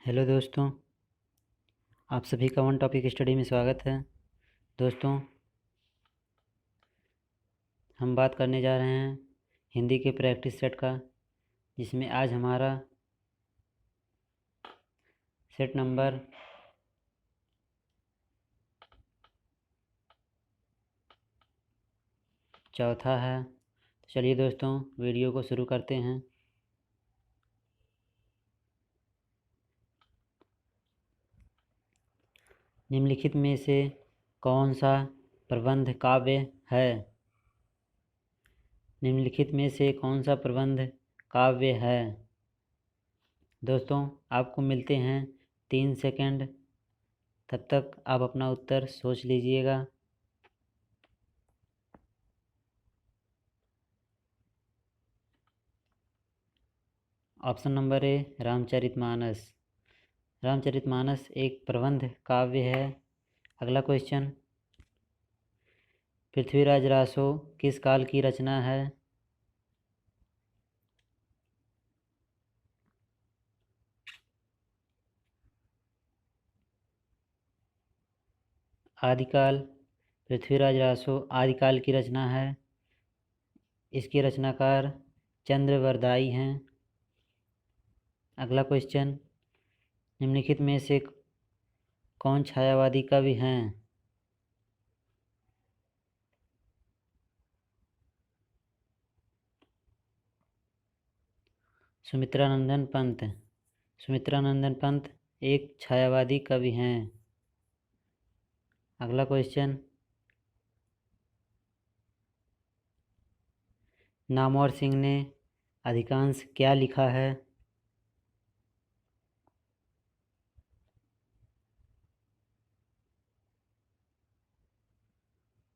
Hello दोस्तों, आप सभी का वन टॉपिक स्टडी में स्वागत है। दोस्तों, हम बात करने जा रहे हैं हिंदी के प्रैक्टिस सेट का, जिसमें आज हमारा सेट नंबर 4 है। तो चलिए दोस्तों, वीडियो को शुरू करते हैं। निम्नलिखित में से कौन सा प्रबंध काव्य है? निम्नलिखित में से कौन सा प्रबंध काव्य है? दोस्तों, आपको मिलते हैं 3 सेकंड। तब तक आप अपना उत्तर सोच लीजिएगा। Option number A, Ramcharitmanas. Ramcharitmanas एक प्रबंध काव्य है। अगला क्वेश्चन, पृथ्वीराज रासो किस काल की रचना है? आदिकाल। पृथ्वीराज रासो आदिकाल की रचना है। इसके रचनाकार चंद्रवरदाई हैं। अगला क्वेश्चन, निम्नलिखित में से कौन छायावादी कवि हैं? सुमित्रानंदन पंत। सुमित्रानंदन पंत एक छायावादी कवि हैं। अगला क्वेश्चन, नामवर सिंह ने अधिकांश क्या लिखा है?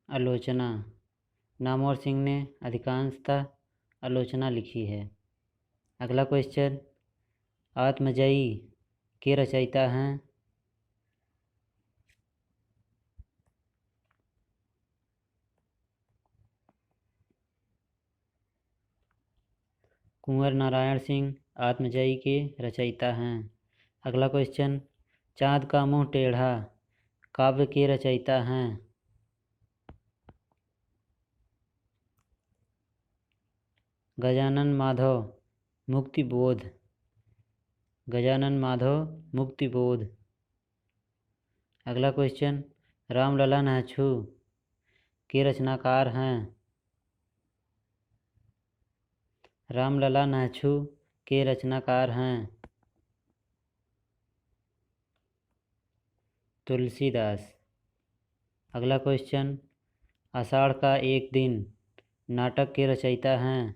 आलोचना। नामवर सिंह ने अधिकांशतः आलोचना लिखी है। अगला क्वेश्चन, आत्मजयी के रचयिता हैं? कुंवर नारायण सिंह आत्मजयी के रचयिता हैं। अगला क्वेश्चन, चाँद का मुँह टेढ़ा काव्य के रचयिता हैं? गजानन माधव मुक्तिबोध। गजानन माधव मुक्तिबोध। अगला क्वेश्चन, रामलला नाछू के रचनाकार हैं? रामलला नाछू के रचनाकार हैं तुलसीदास। अगला क्वेश्चन, आषाढ़ का एक दिन नाटक के रचयिता हैं?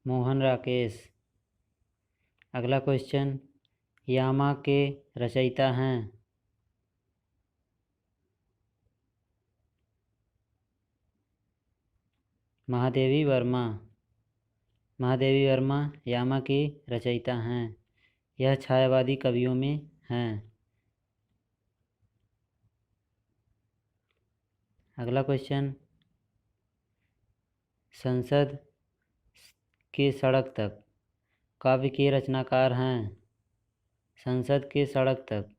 मोहन राकेश। अगला क्वेश्चन, यामा के रचयिता हैं? महादेवी वर्मा। महादेवी वर्मा यामा की रचयिता हैं। यह छायावादी कवियों में हैं। अगला क्वेश्चन, संसद के सड़क तक काव्य के रचनाकार हैं? संसद के सड़क तक।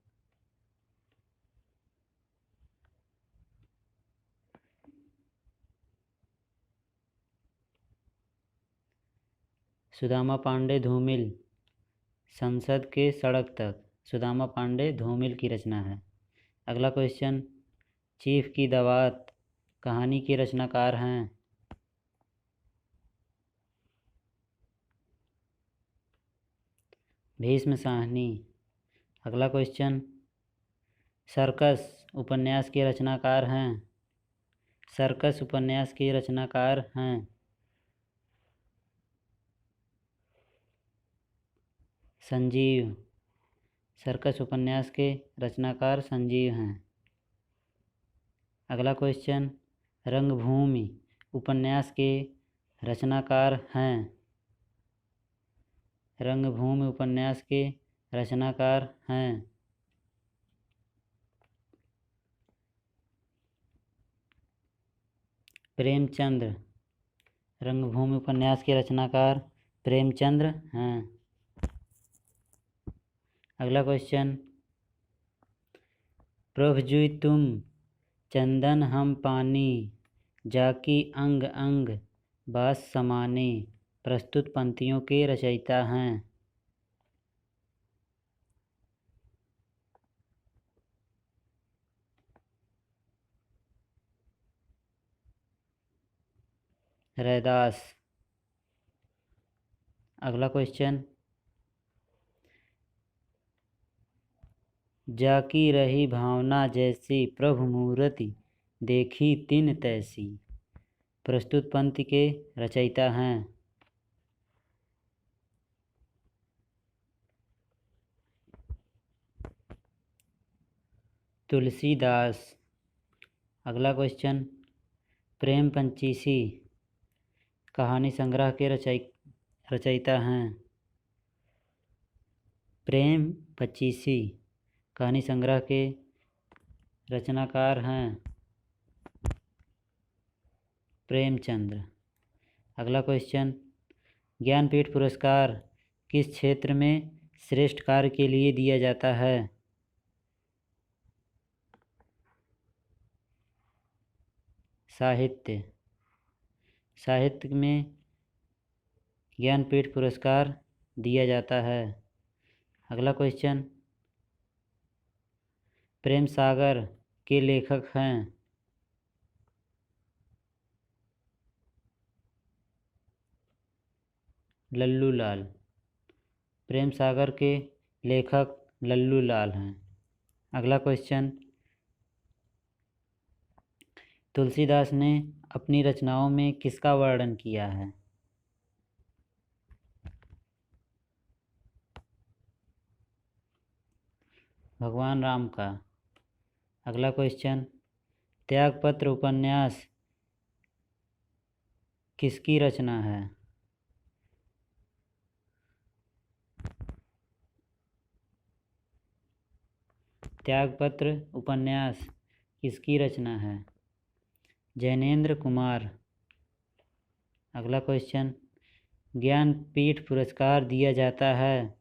सुदामा पांडे धूमिल। संसद के सड़क तक सुदामा पांडे धूमिल की रचना है। अगला क्वेश्चन, चीफ की दावत कहानी के रचनाकार हैं? भीष्म साहनी। अगला क्वेश्चन, सर्कस उपन्यास के रचनाकार हैं? सर्कस उपन्यास के रचनाकार हैं संजीव। सर्कस उपन्यास के रचनाकार संजीव हैं। अगला क्वेश्चन, रंगभूमि उपन्यास के रचनाकार हैं? रंगभूमि उपन्यास के रचनाकार हैं प्रेमचंद्र। रंगभूमि उपन्यास के रचनाकार प्रेमचंद्र हैं। अगला क्वेश्चन, प्रभजुई तुम चंदन हम पानी, जाकी अंग अंग बास समाने, प्रस्तुत पंक्तियों के रचयिता हैं। रैदास। अगला क्वेश्चन, जाकी रही भावना जैसी, प्रभु मूर्ति देखी तिन तैसी, प्रस्तुत पंक्ति के रचयिता हैं। तुलसीदास। अगला क्वेश्चन, प्रेम पंचीसी कहानी संग्रह के रचयिता हैं। प्रेम पचीसी कहानी संग्रह के रचनाकार हैं प्रेमचंद्र। अगला क्वेश्चन, ज्ञानपीठ पुरस्कार किस क्षेत्र में श्रेष्ठ कार्य के लिए दिया जाता है। साहित्य। साहित्य में ज्ञानपीठ पुरस्कार दिया जाता है। अगला क्वेश्चन, प्रेम सागर के लेखक हैं। लल्लू लाल। प्रेम सागर के लेखक लल्लू लाल हैं। अगला क्वेश्चन, तुलसीदास ने अपनी रचनाओं में किसका वर्णन किया है। भगवान राम का। अगला क्वेश्चन, त्यागपत्र उपन्यास किसकी रचना है। त्यागपत्र उपन्यास किसकी रचना है। जैनेन्द्र कुमार। अगला क्वेश्चन, ज्ञानपीठ पुरस्कार दिया जाता है।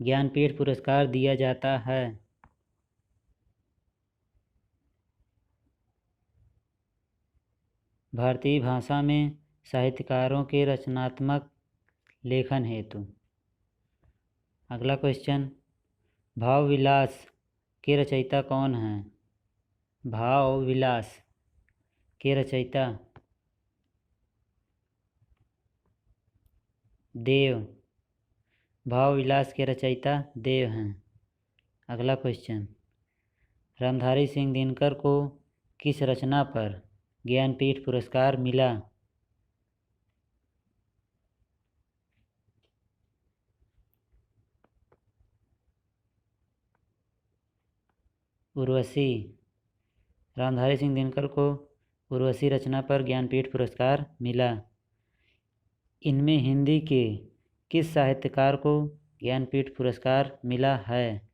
ज्ञानपीठ पुरस्कार दिया जाता है भारतीय भाषा में साहित्यकारों के रचनात्मक लेखन हेतु। अगला क्वेश्चन, भाव विलास के रचयिता कौन हैं। भाव विलास के रचयिता देव। भाव विलास के रचयिता देव हैं। अगला क्वेश्चन, रामधारी सिंह दिनकर को किस रचना पर ज्ञानपीठ पुरस्कार मिला। उर्वशी। रामधारी सिंह दिनकर को उर्वशी रचना पर ज्ञानपीठ पुरस्कार मिला। इनमें हिंदी के किस साहित्यकार को ज्ञानपीठ पुरस्कार मिला है।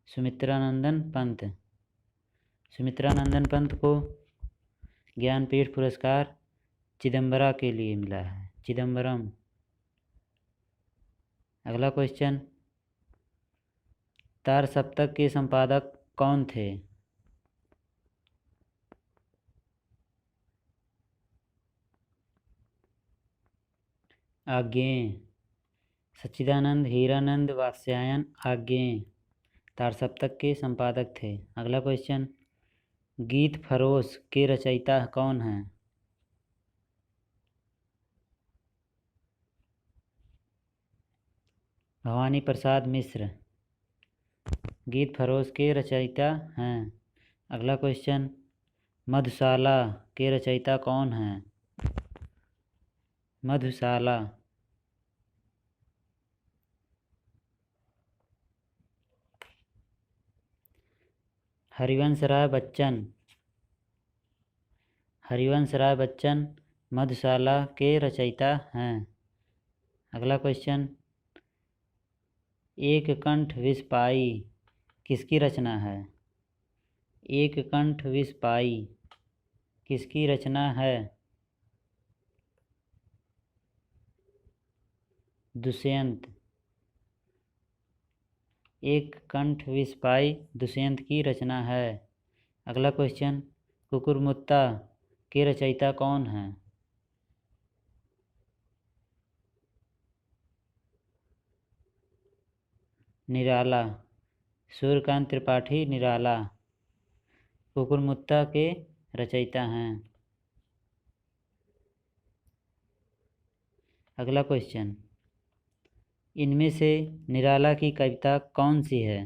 सुमित्रानंदन पंत। सुमित्रानंदन पंत को ज्ञानपीठ पुरस्कार चिदम्बरा के लिए मिला है। चिदम्बरम। अगला क्वेश्चन, तार सप्तक के संपादक कौन थे। आज्ञेय। सच्चिदानंद हीरानंद वात्स्यायन आज्ञेय तार सप्तक के संपादक थे। अगला क्वेश्चन, गीत फरोश के रचयिता कौन हैं। भवानी प्रसाद मिश्र गीत फरोश के रचयिता हैं। अगला क्वेश्चन, मधुशाला के रचयिता कौन हैं। मधुशाला। हरिवंश राय बच्चन। हरिवंश राय बच्चन मधुशाला के रचयिता हैं। अगला क्वेश्चन, एक कंठ विष पाई किसकी रचना है? एक कंठ विष पाई किसकी रचना है? दुष्यंत। एक कंठ विष पाई दुष्यंत की रचना है। अगला क्वेश्चन, कुकुरमुत्ता के रचयिता कौन हैं? निराला। सूर्यकांत त्रिपाठी निराला कुकुरमुत्ता के रचयिता हैं। अगला क्वेश्चन, इनमें से निराला की कविता कौन सी है?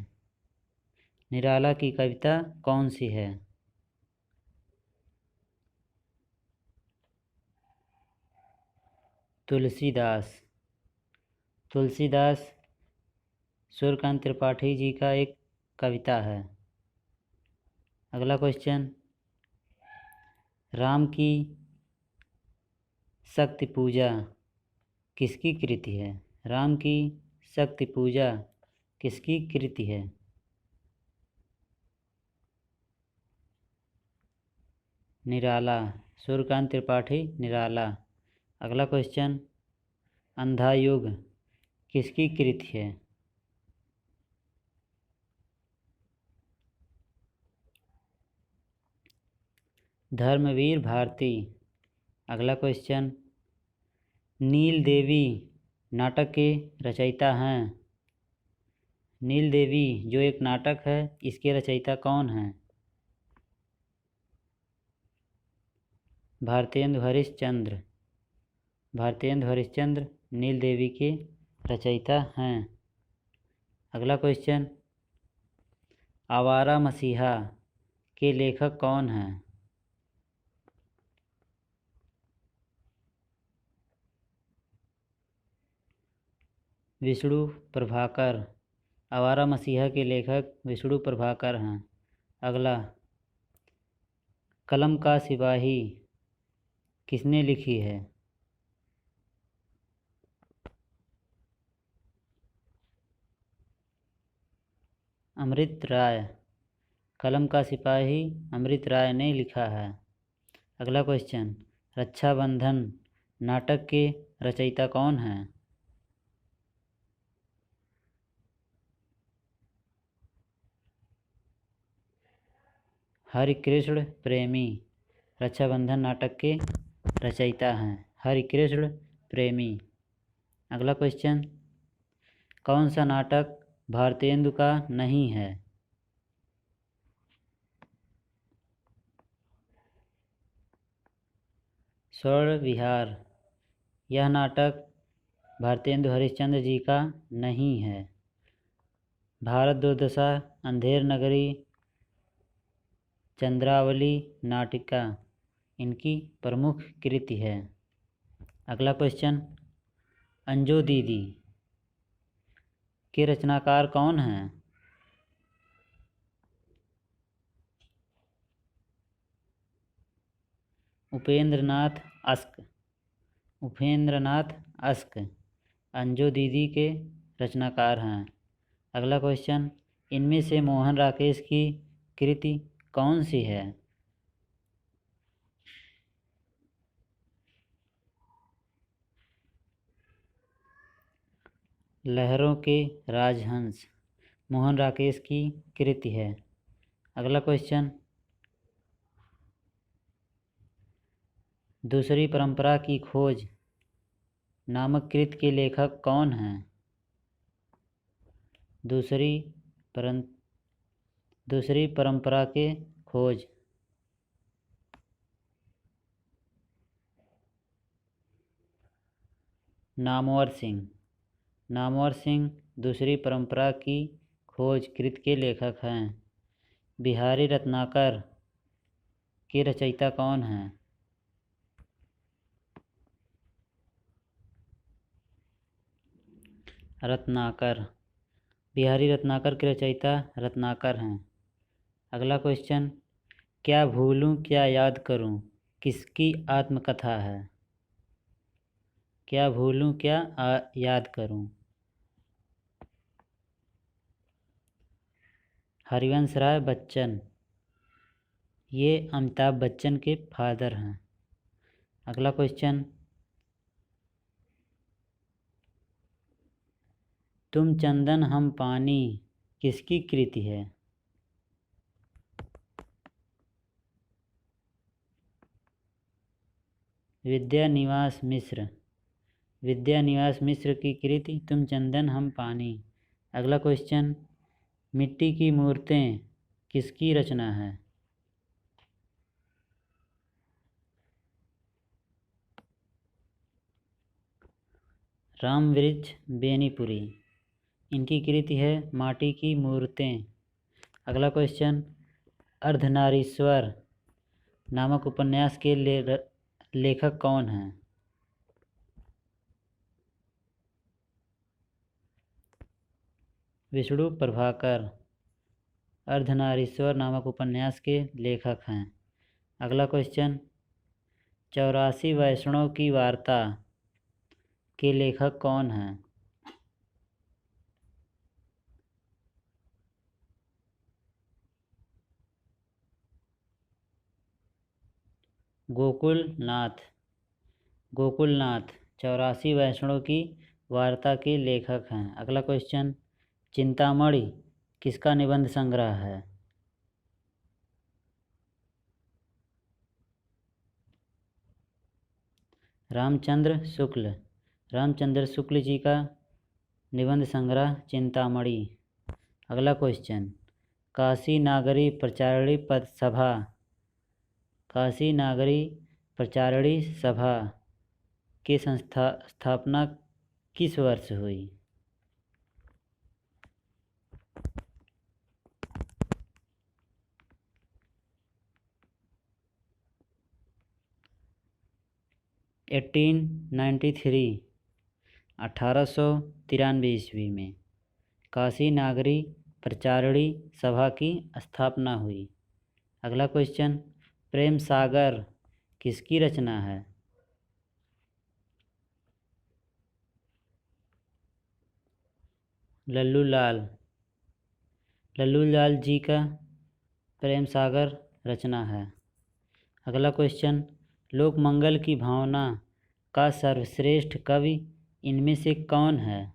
निराला की कविता कौन सी है? तुलसीदास। तुलसीदास सूर्यकांत त्रिपाठी जी का एक कविता है। अगला क्वेश्चन, राम की शक्ति पूजा किसकी कृति है? राम की शक्ति पूजा किसकी कृति है? निराला। सूर्यकांत त्रिपाठी निराला। अगला क्वेश्चन, अंधा युग किसकी कृति है? धर्मवीर भारती। अगला क्वेश्चन, नील देवी नाटक के रचयिता हैं। नील देवी जो एक नाटक है, इसके रचयिता कौन हैं? भारतेंदु हरिश्चंद्र। भारतेंदु हरिश्चंद्र नील देवी के रचयिता हैं। अगला क्वेश्चन, आवारा मसीहा के लेखक कौन हैं? विष्णु प्रभाकर। आवारा मसीहा के लेखक विष्णु प्रभाकर हैं। अगला, कलम का सिपाही किसने लिखी है? अमृत राय। कलम का सिपाही अमृत राय ने लिखा है। अगला क्वेश्चन, रक्षाबंधन नाटक के रचयिता कौन हैं? हरिकृष्ण प्रेमी रक्षाबंधन नाटक के रचयिता हैं। हरिकृष्ण प्रेमी। अगला क्वेश्चन, कौन सा नाटक भारतेंदु का नहीं है? स्वर्ण विहार। यह नाटक भारतेंदु हरिश्चंद्र जी का नहीं है। भारत दुर्दशा, अंधेर नगरी, चंद्रावली नाटिका इनकी प्रमुख कृति है। अगला क्वेश्चन, अंजो दीदी के रचनाकार कौन हैं? उपेंद्रनाथ अस्क। उपेंद्रनाथ अस्क अंजो दीदी के रचनाकार हैं। अगला क्वेश्चन, इनमें से मोहन राकेश की कृति कौन सी है? लहरों के राजहंस मोहन राकेश की कृति है। अगला क्वेश्चन, दूसरी परंपरा की खोज नामक कृति के लेखक कौन हैं? दूसरी परंपरा के खोज नामवर सिंह। नामवर सिंह दूसरी परंपरा की खोज कृति के लेखक हैं। बिहारी रत्नाकर के रचयिता कौन हैं? रत्नाकर। बिहारी रत्नाकर के रचयिता रत्नाकर हैं। अगला क्वेश्चन, क्या भूलूं क्या याद करूं किसकी आत्मकथा है? क्या भूलूं क्या याद करूं हरिवंश राय बच्चन, ये अमिताभ बच्चन के फादर हैं। अगला क्वेश्चन, तुम चंदन हम पानी किसकी कृति है? विद्यानिवास मिश्र, विद्यानिवास मिश्र की कृति तुम चंदन हम पानी। अगला क्वेश्चन, मिट्टी की मूर्तें किसकी रचना है? रामवृक्ष बेनीपुरी, इनकी कृति है माटी की मूर्तें। अगला क्वेश्चन, अर्धनारीश्वर नामक उपन्यास के लेखक कौन हैं? विष्णु प्रभाकर अर्धनारीश्वर नामक उपन्यास के लेखक हैं। अगला क्वेश्चन, 84 वैष्णव की वार्ता के लेखक कौन हैं? गोकुलनाथ, गोकुलनाथ 84 वैष्णव की वार्ता के लेखक हैं। अगला क्वेश्चन, चिंतामणि किसका निबंध संग्रह है? रामचंद्र शुक्ल, रामचंद्र शुक्ल जी का निबंध संग्रह चिंतामणि। अगला क्वेश्चन, काशी नागरी प्रचारिणी सभा, काशी नागरी प्रचारिणी सभा की स्थापना किस वर्ष हुई? एटीन 1893 ईस्वी में काशी नागरी प्रचारिणी सभा की स्थापना हुई। अगला क्वेश्चन, प्रेम सागर किसकी रचना है? लल्लू लाल, लल्लू लाल जी का प्रेम सागर रचना है। अगला क्वेश्चन, लोक मंगल की भावना का सर्वश्रेष्ठ कवि इनमें से कौन है?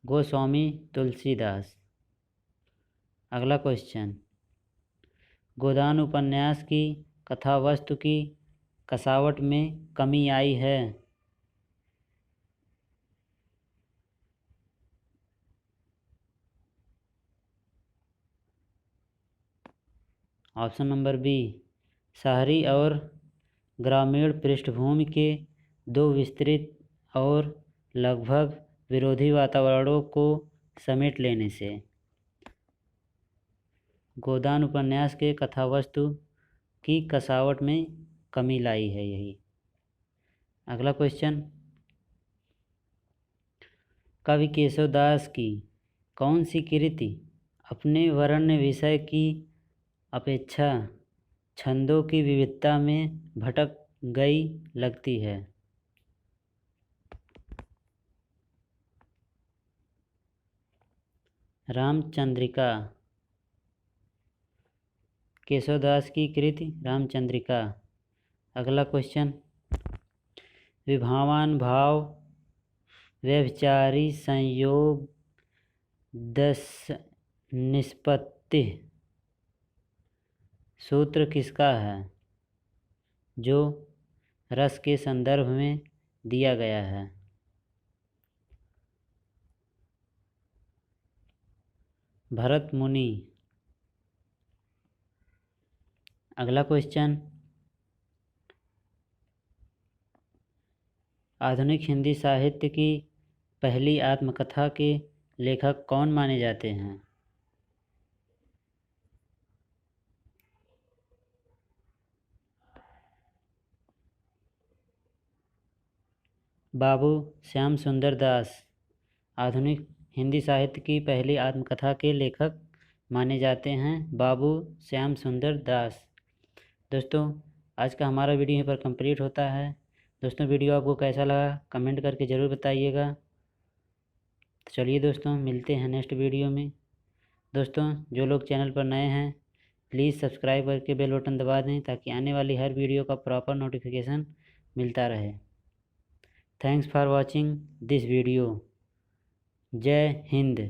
गोस्वामी तुलसीदास। अगला क्वेश्चन, गोदान उपन्यास की कथावस्तु की कसावट में कमी आई है। ऑप्शन नंबर बी, शहरी और ग्रामीण पृष्ठभूमि के दो विस्तृत और लगभग विरोधी वातावरणों को समेट लेने से। गोदान उपन्यास के कथावस्तु की कसावट में कमी लाई है यही। अगला क्वेश्चन, कवि केशवदास की कौन सी कृति अपने वर्ण्य विषय की अपेक्षा छंदों की विविधता में भटक गई लगती है? रामचंद्रिका, केशवदास की कृति रामचंद्रिका। अगला क्वेश्चन, विभावान भाव व्यभिचारी संयोग दस निष्पत्ति सूत्र किसका है जो रस के संदर्भ में दिया गया है? भरत मुनि। अगला क्वेश्चन, आधुनिक हिंदी साहित्य की पहली आत्मकथा के लेखक कौन माने जाते हैं? बाबू श्याम सुंदर दास आधुनिक हिंदी साहित्य की पहली आत्मकथा के लेखक माने जाते हैं, बाबू श्याम सुंदर दास। दोस्तों, आज का हमारा वीडियो यहीं पर कंप्लीट होता है। दोस्तों वीडियो आपको कैसा लगा कमेंट करके ज़रूर बताइएगा। तो चलिए दोस्तों मिलते हैं नेक्स्ट वीडियो में। दोस्तों जो लोग चैनल पर नए हैं प्लीज़ सब्सक्राइब करके बेल बटन दबा दें ताकि आने वाली हर वीडियो का प्रॉपर नोटिफिकेशन मिलता रहे। Thanks for watching this video. जय हिंद।